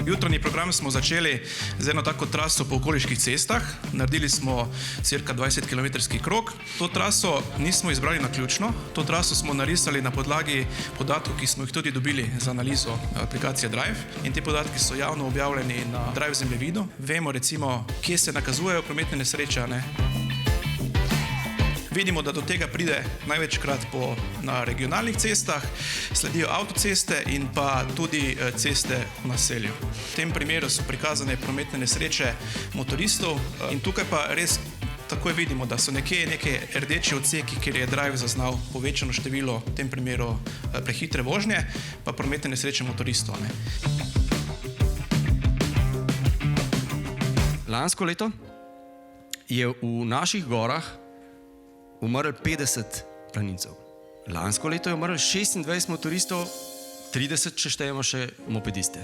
Jutranji program smo začeli z eno tako traso po okoliških cestah. Naredili smo cirka 20-kilometrski krog. To traso nismo izbrali naključno. To traso smo narisali na podlagi podatkov, ki smo jih tudi dobili za analizo aplikacije Drive. In ti podatki so javno objavljeni na Drive zemljevidu. Vemo recimo, kje se nakazujejo prometne nesreče, ne? Vidimo, da do tega pride največkrat na regionalnih cestah, sledijo avtoceste in pa tudi ceste v naselju. V tem primeru so prikazane prometne nesreče motoristov in tukaj pa res takoj vidimo, da so neke rdeči odseki, kjer je Drive zaznal povečano število, v tem primeru prehitre vožnje, pa prometne nesreče motoristov, ne. Lansko leto je v naših gorah umrl 50 planincev. Lansko leto je umrl 26 motoristov, 30, če štejemo še mopediste.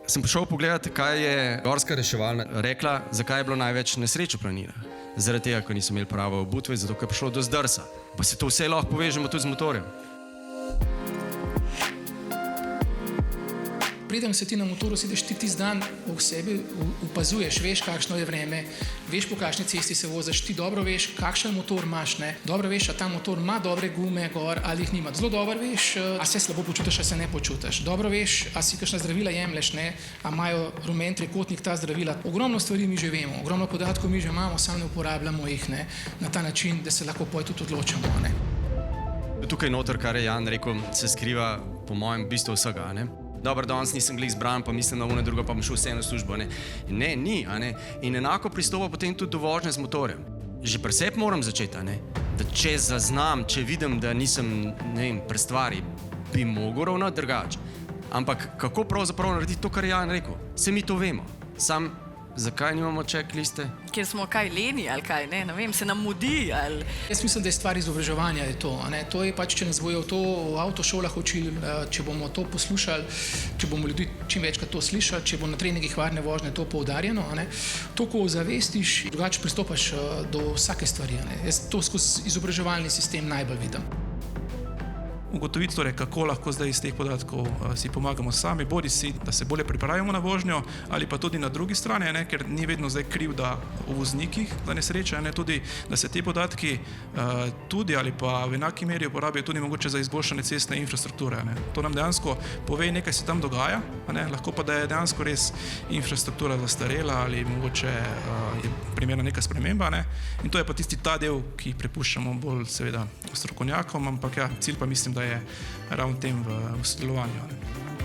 Sem prišel pogledati, kaj je gorska reševalna rekla, zakaj je bilo največ nesreč v planinah. Zaradi tega, ker niso imeli prave obutve, zato ker je prišlo do zdrsa. Pa se to vse lahko povežemo tudi z motorjem. Preden se ti na motoru sedeš, ti tisti dan v sebi opazuješ, veš, kakšno je vreme, veš, po kakšni cesti se voziš, ti dobro veš, kakšen motor imaš, ne? Dobro veš, a ta motor ima dobre gume gor ali jih nima. Zelo dobro veš, a se slabo počutiš, a se ne počutiš. Dobro veš, a si kakšna zdravila jemlješ, ne? A imajo rumen trikotnik ta zdravila. Ogromno stvari mi že vemo, ogromno podatkov mi že imamo, samo ne uporabljamo jih, ne? Na ta način, da se lahko poj tudi odločamo, ne? Tukaj noter, kar je Jan rekel, se skriva po mojem bistvu vsega, ne? Dobro, danes nisem glih zbran, pa mislim na ono drugo, pa bom šel vseeno v službo, ne. Ne, ni, a ne. In enako pristopa potem tudi do vožnje z motorjem. Že pri sebi moram začeti, a ne. Da če zaznam, če vidim, da nisem, ne vem, pri stvari, bi mogel ravnati drugače. Ampak kako pravzaprav narediti to, kar je Jan rekel? Saj mi to vemo. Sam, zakaj nimamo checkliste? Ker smo kaj leni ali kaj, ne vem, se nam mudi ali... Jaz mislim, da je stvar izobraževanja je to, a ne. To je pač, če nas bojo to v avtošolah učili, če bomo to poslušali, če bomo ljudi čim večkrat to slišali, če bo na treningih varne vožnje to poudarjeno, a ne. To, ko ozavestiš, drugače pristopaš do vsake stvari, a ne. Jaz to skozi izobraževalni sistem najbolj vidim. Ugotoviti torej, kako lahko zdaj iz teh podatkov si pomagamo sami, bodi si, da se bolje pripravimo na vožnjo, ali pa tudi na drugi strani, ne, ker ni vedno zdaj krivda v voznikih za nesreče, ne, tudi, da se ti podatki tudi ali pa v enaki meri uporabijo tudi mogoče za izboljšanje cestne infrastrukture, ne. To nam dejansko pove, nekaj se tam dogaja, ne, lahko pa da je dejansko res infrastruktura zastarela ali mogoče je primerna neka sprememba, ne. In to je pa tisti ta del, ki prepuščamo bolj seveda strokovnjakom, ampak ja, cilj pa mislim, da je ravno tem v sodelovanju.